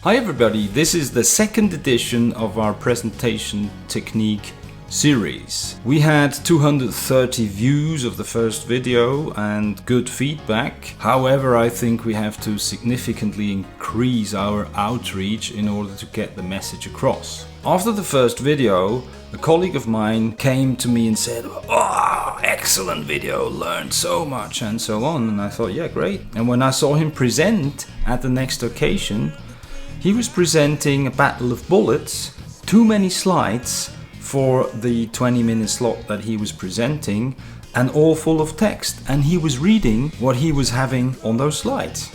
Hi everybody, this is the second edition of our presentation technique series. We had 230 views of the first video and good feedback. However, I think we have to significantly increase our outreach in order to get the message across. After the first video, a colleague of mine came to me and said, "Oh, excellent video, learned so much," and so on. And I thought, yeah, great. And when I saw him present at the next occasion, he was presenting a battle of bullets, too many slides for the 20-minute slot that he was presenting, and all full of text. And he was reading what he was having on those slides.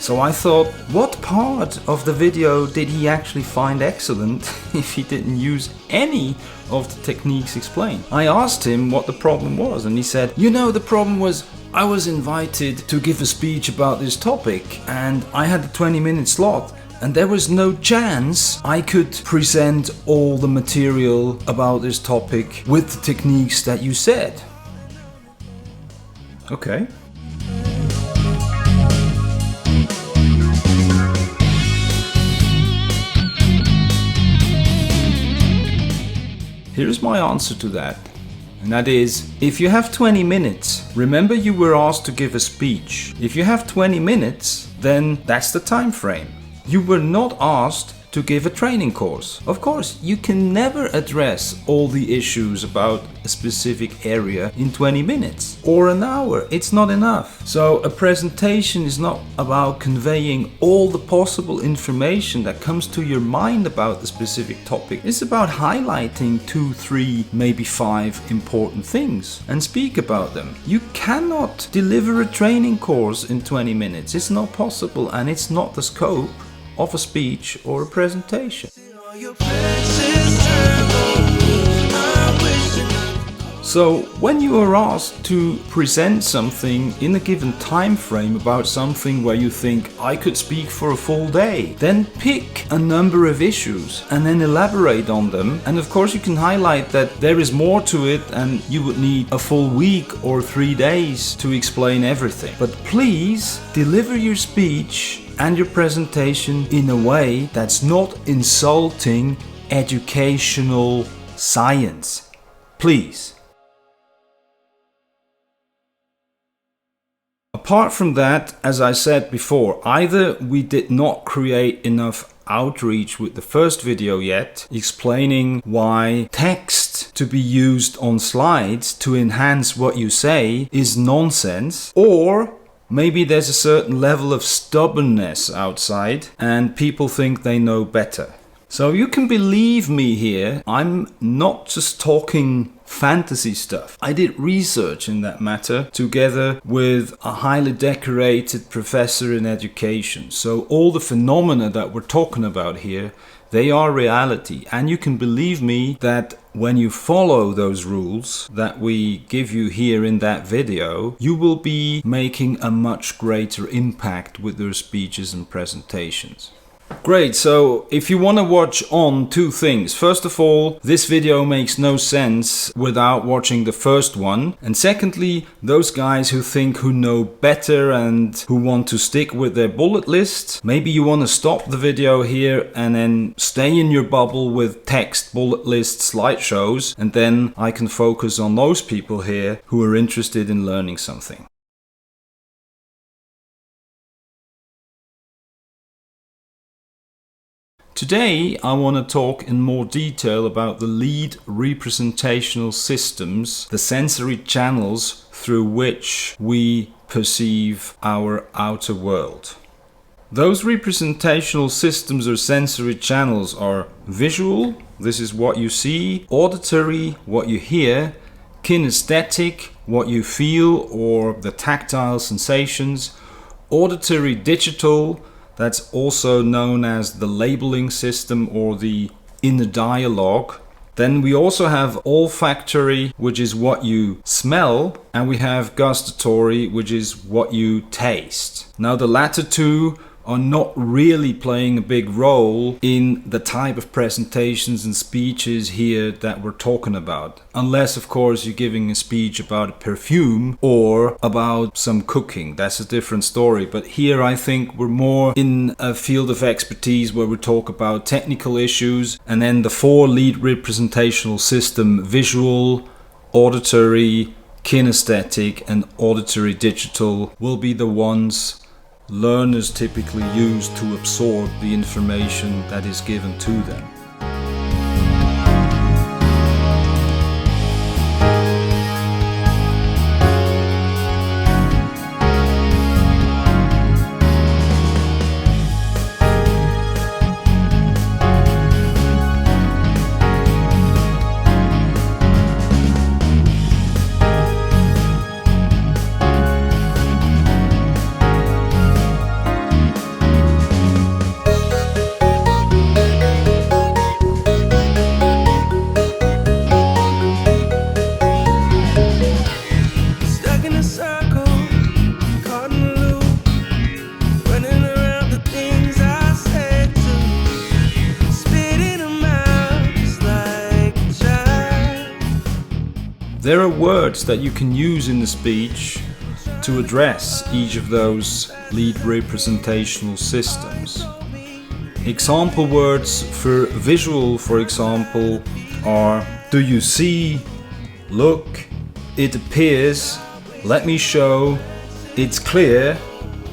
So I thought, what part of the video did he actually find excellent if he didn't use any of the techniques explained? I asked him what the problem was, and he said, "You know, the problem was I was invited to give a speech about this topic and I had a 20-minute slot and there was no chance I could present all the material about this topic with the techniques that you said." Okay. Here's my answer to that, and that is, if you have 20 minutes, remember you were asked to give a speech. If you have 20 minutes, then that's the time frame. You were not asked to give a training course. Of course, you can never address all the issues about a specific area in 20 minutes or an hour. It's not enough. So a presentation is not about conveying all the possible information that comes to your mind about the specific topic. It's about highlighting 2, 3, maybe 5 important things and speak about them. You cannot deliver a training course in 20 minutes. It's not possible, and it's not the scope of a speech or a presentation. So when you are asked to present something in a given time frame about something where you think, I could speak for a full day, then pick a number of issues and then elaborate on them. And of course you can highlight that there is more to it and you would need a full week or 3 days to explain everything. But please deliver your speech and your presentation in a way that's not insulting educational science. Please. Apart from that, as I said before, either we did not create enough outreach with the first video yet, explaining why text to be used on slides to enhance what you say is nonsense, or maybe there's a certain level of stubbornness outside and people think they know better. So you can believe me here, I'm not just talking fantasy stuff. I did research in that matter together with a highly decorated professor in education. So all the phenomena that we're talking about here, they are reality. And you can believe me that when you follow those rules that we give you here in that video, you will be making a much greater impact with your speeches and presentations. Great, so if you want to watch on 2 things. First of all, this video makes no sense without watching the first one. And secondly, those guys who know better and who want to stick with their bullet list, maybe you want to stop the video here and then stay in your bubble with text, bullet lists, slideshows, and then I can focus on those people here who are interested in learning something. Today I want to talk in more detail about the lead representational systems, the sensory channels through which we perceive our outer world. Those representational systems or sensory channels are visual, this is what you see, auditory, what you hear, kinesthetic, what you feel or the tactile sensations, auditory digital, That's also known as the labeling system or the inner dialogue. Then we also have olfactory, which is what you smell, and we have gustatory, which is what you taste. Now the latter two are not really playing a big role in the type of presentations and speeches here that we're talking about. Unless, of course, you're giving a speech about a perfume or about some cooking. That's a different story. But here I think we're more in a field of expertise where we talk about technical issues. And then the 4 lead representational system: visual, auditory, kinesthetic, and auditory digital will be the ones learners typically use to absorb the information that is given to them. There are words that you can use in the speech to address each of those lead representational systems. Example words for visual, for example, are do you see, look, it appears, let me show, it's clear,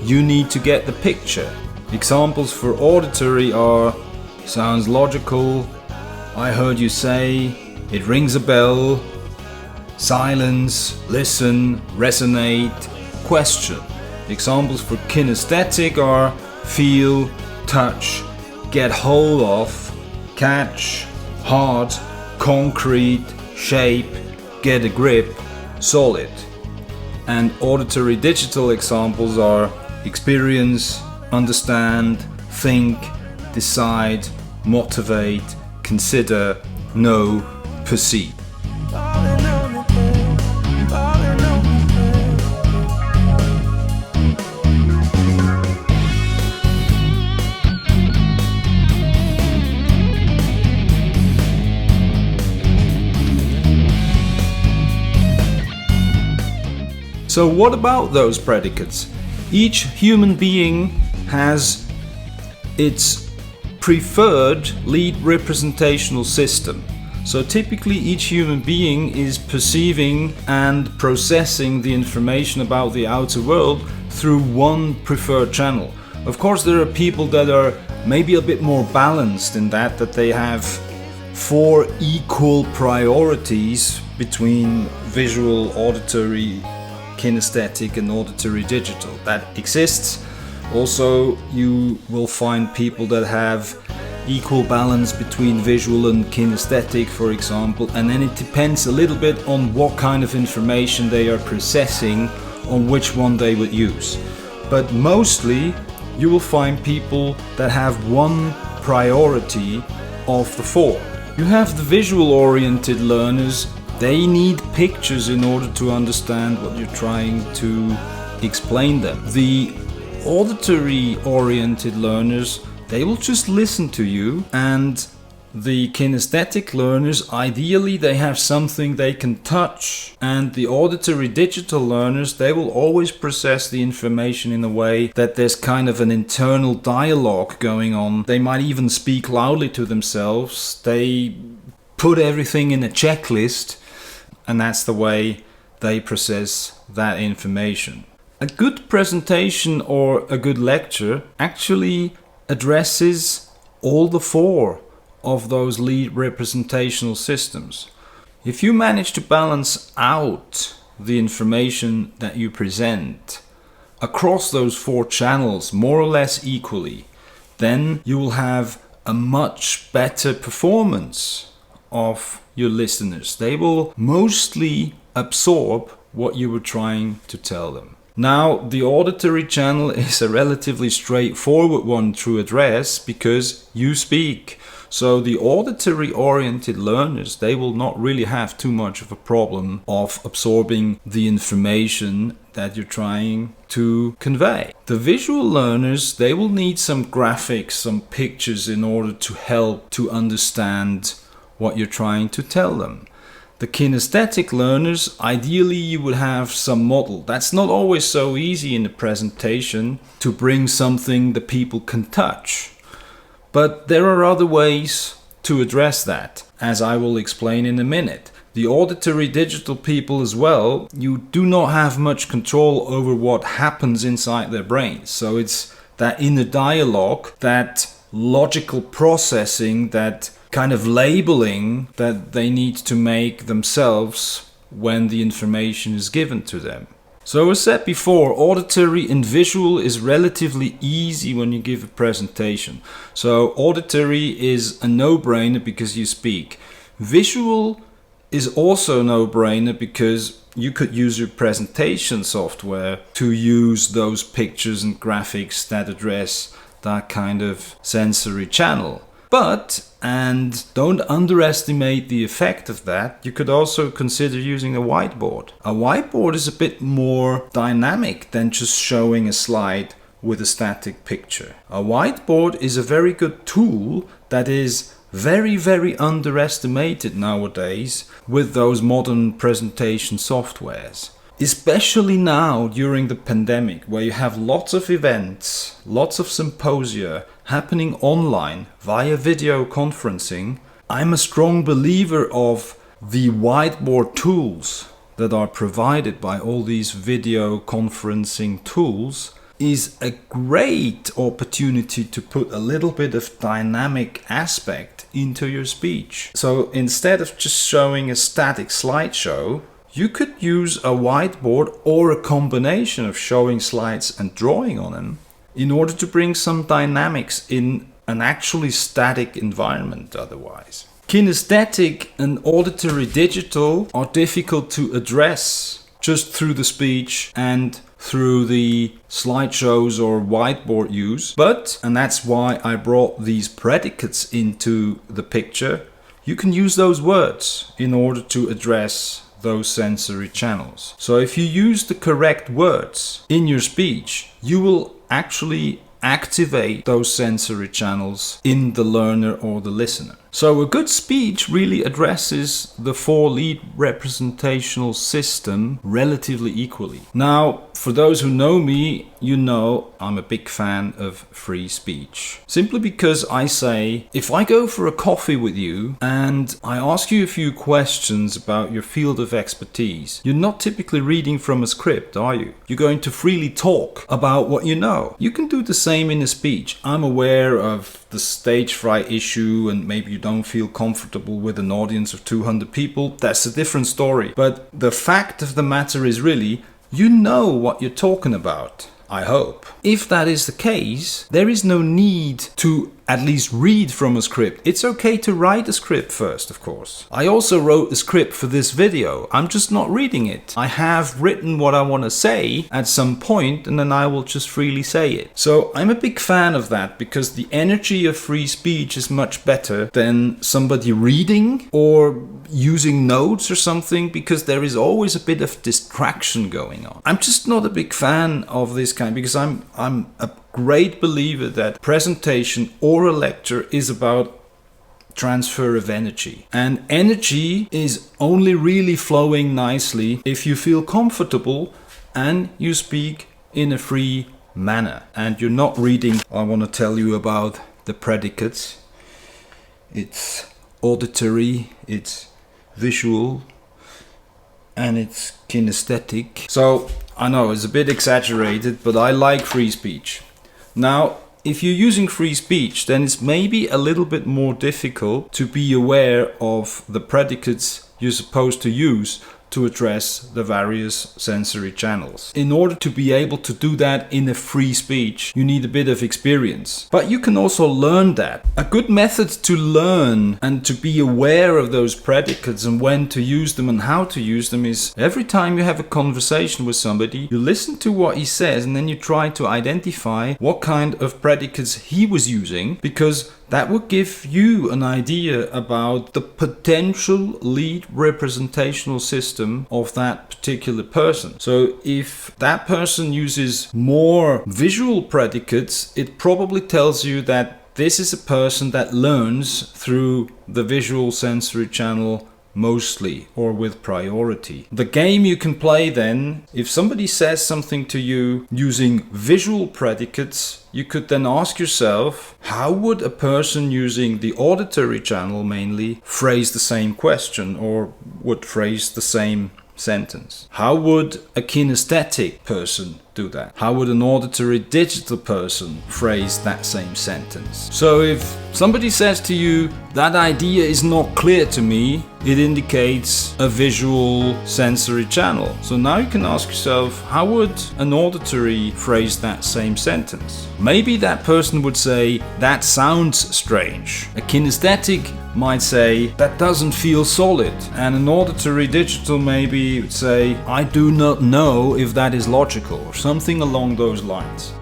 you need to get the picture. Examples for auditory are sounds logical, I heard you say, it rings a bell, silence, listen, resonate, question. Examples for kinesthetic are feel, touch, get hold of, catch, hard, concrete, shape, get a grip, solid. And auditory digital examples are experience, understand, think, decide, motivate, consider, know, perceive. So what about those predicates? Each human being has its preferred lead representational system. So typically each human being is perceiving and processing the information about the outer world through one preferred channel. Of course, there are people that are maybe a bit more balanced in that they have 4 equal priorities between visual, auditory, kinesthetic and auditory digital. That exists. Also, you will find people that have equal balance between visual and kinesthetic, for example, and then it depends a little bit on what kind of information they are processing, on which one they would use. But mostly you will find people that have one priority of the 4. You have the visual oriented learners. They need pictures in order to understand what you're trying to explain them. The auditory oriented learners, they will just listen to you, and the kinesthetic learners, ideally they have something they can touch, and the auditory digital learners, they will always process the information in a way that there's kind of an internal dialogue going on. They might even speak loudly to themselves. They put everything in a checklist, and that's the way they process that information. A good presentation or a good lecture actually addresses all the 4 of those lead representational systems. If you manage to balance out the information that you present across those 4 channels more or less equally, then you will have a much better performance of your listeners. They will mostly absorb what you were trying to tell them. Now, the auditory channel is a relatively straightforward one to address because you speak. So the auditory oriented learners, they will not really have too much of a problem of absorbing the information that you're trying to convey. The visual learners, they will need some graphics, some pictures in order to help to understand what you're trying to tell them. The kinesthetic learners, ideally you would have some model. That's not always so easy in a presentation to bring something that people can touch. But there are other ways to address that, as I will explain in a minute. The auditory digital people as well, you do not have much control over what happens inside their brains. So it's that inner dialogue, that logical processing, that kind of labeling that they need to make themselves when the information is given to them. So as said before, auditory and visual is relatively easy when you give a presentation. So auditory is a no-brainer because you speak. Visual is also a no-brainer because you could use your presentation software to use those pictures and graphics that address that kind of sensory channel. But, and don't underestimate the effect of that, you could also consider using a whiteboard. A whiteboard is a bit more dynamic than just showing a slide with a static picture. A whiteboard is a very good tool that is very, very underestimated nowadays with those modern presentation softwares. Especially now during the pandemic, where you have lots of events, lots of symposia happening online via video conferencing, I'm a strong believer of the whiteboard tools that are provided by all these video conferencing tools is a great opportunity to put a little bit of dynamic aspect into your speech. So instead of just showing a static slideshow, you could use a whiteboard or a combination of showing slides and drawing on them in order to bring some dynamics in an actually static environment otherwise. Kinesthetic and auditory digital are difficult to address just through the speech and through the slideshows or whiteboard use. But, and that's why I brought these predicates into the picture, you can use those words in order to address those sensory channels. So if you use the correct words in your speech, you will actually activate those sensory channels in the learner or the listener. So a good speech really addresses the 4 lead representational system relatively equally. Now, for those who know me, you know I'm a big fan of free speech. Simply because I say, if I go for a coffee with you and I ask you a few questions about your field of expertise, you're not typically reading from a script, are you? You're going to freely talk about what you know. You can do the same in a speech. I'm aware of the stage fright issue and maybe you don't feel comfortable with an audience of 200 people. That's a different story. But the fact of the matter is really, you know what you're talking about, I hope. If that is the case, there is no need to at least read from a script. It's okay to write a script first, of course. I also wrote a script for this video. I'm just not reading it. I have written what I want to say at some point and then I will just freely say it. So I'm a big fan of that because the energy of free speech is much better than somebody reading or using notes or something, because there is always a bit of distraction going on. I'm just not a big fan of this kind because I'm a great believer that presentation or a lecture is about transfer of energy. And energy is only really flowing nicely if you feel comfortable and you speak in a free manner. And you're not reading. I want to tell you about the predicates. It's auditory, it's visual, and it's kinesthetic. So I know it's a bit exaggerated, but I like free speech. Now, if you're using free speech, then it's maybe a little bit more difficult to be aware of the predicates you're supposed to use, to address the various sensory channels. In order to be able to do that in a free speech, you need a bit of experience. But you can also learn that. A good method to learn and to be aware of those predicates and when to use them and how to use them is every time you have a conversation with somebody, you listen to what he says and then you try to identify what kind of predicates he was using, because that would give you an idea about the potential lead representational system of that particular person. So if that person uses more visual predicates, it probably tells you that this is a person that learns through the visual sensory channel mostly or with priority. The game you can play then, if somebody says something to you using visual predicates, you could then ask yourself, how would a person using the auditory channel mainly phrase the same question or would phrase the same sentence? How would a kinesthetic person do that? How would an auditory digital person phrase that same sentence? So if somebody says to you, that idea is not clear to me, it indicates a visual sensory channel. So now you can ask yourself, how would an auditory phrase that same sentence? Maybe that person would say, that sounds strange. A kinesthetic might say, that doesn't feel solid. And an auditory digital maybe would say, I do not know if that is logical, or something along those lines.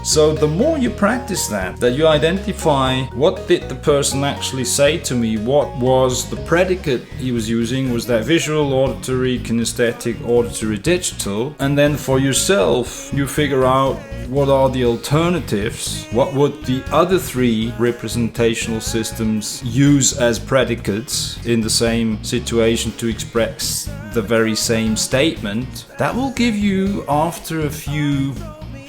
So the more you practice that you identify what did the person actually say to me, what was the predicate he was using, was that visual, auditory, kinesthetic, auditory, digital, and then for yourself you figure out what are the alternatives, what would the other three representational systems use as predicates in the same situation to express the very same statement. That will give you, after a few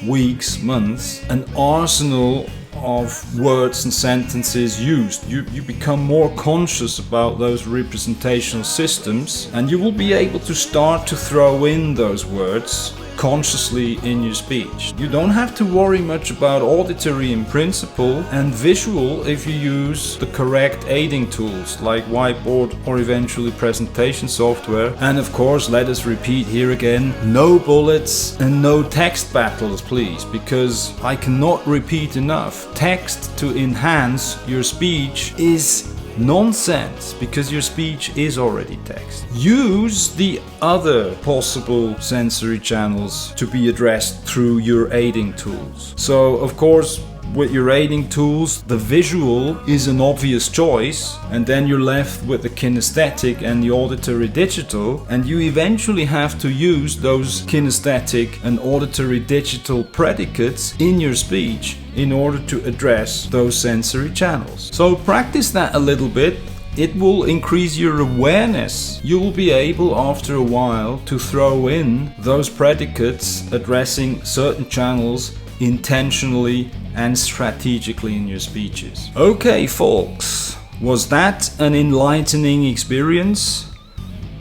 weeks, months, an arsenal of words and sentences used. You become more conscious about those representational systems and you will be able to start to throw in those words consciously in your speech. You don't have to worry much about auditory in principle and visual if you use the correct aiding tools like whiteboard or eventually presentation software. And of course, let us repeat here again, no bullets and no text battles, please, because I cannot repeat enough. Text to enhance your speech is nonsense, because your speech is already text. Use the other possible sensory channels to be addressed through your aiding tools. So of course, with your aiding tools, the visual is an obvious choice, and then you're left with the kinesthetic and the auditory digital, and you eventually have to use those kinesthetic and auditory digital predicates in your speech in order to address those sensory channels. So practice that a little bit. It will increase your awareness. You will be able, after a while, to throw in those predicates addressing certain channels intentionally and strategically in your speeches. Okay, folks, was that an enlightening experience?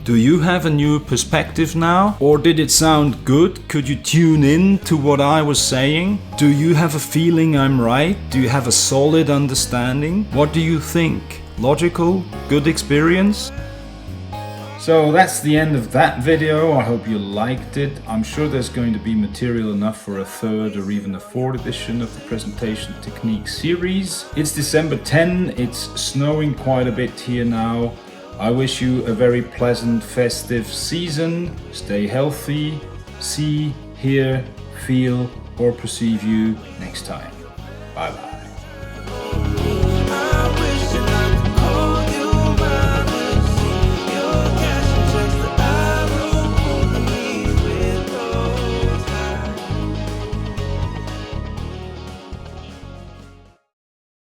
Do you have a new perspective now? Or did it sound good? Could you tune in to what I was saying? Do you have a feeling I'm right? Do you have a solid understanding? What do you think? Logical? Good experience? So that's the end of that video. I hope you liked it. I'm sure there's going to be material enough for a third or even a fourth edition of the presentation technique series. It's December 10. It's snowing quite a bit here now. I wish you a very pleasant festive season. Stay healthy. See, hear, feel, or perceive you next time. Bye bye.